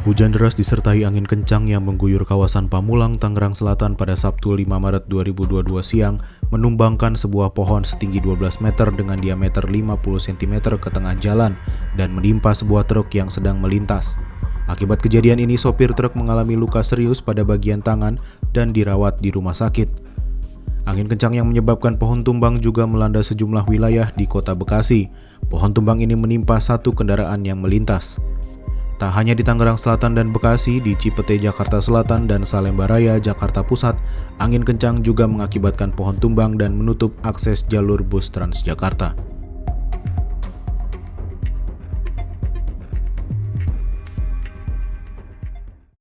Hujan deras disertai angin kencang yang mengguyur kawasan Pamulang, Tangerang Selatan pada Sabtu 5 Maret 2022 siang menumbangkan sebuah pohon setinggi 12 meter dengan diameter 50 cm ke tengah jalan dan menimpa sebuah truk yang sedang melintas. Akibat kejadian ini, sopir truk mengalami luka serius pada bagian tangan dan dirawat di rumah sakit. Angin kencang yang menyebabkan pohon tumbang juga melanda sejumlah wilayah di kota Bekasi. Pohon tumbang ini menimpa satu kendaraan yang melintas. Tak hanya di Tangerang Selatan dan Bekasi, di Cipete, Jakarta Selatan, dan Salemba Raya, Jakarta Pusat, angin kencang juga mengakibatkan pohon tumbang dan menutup akses jalur bus Transjakarta.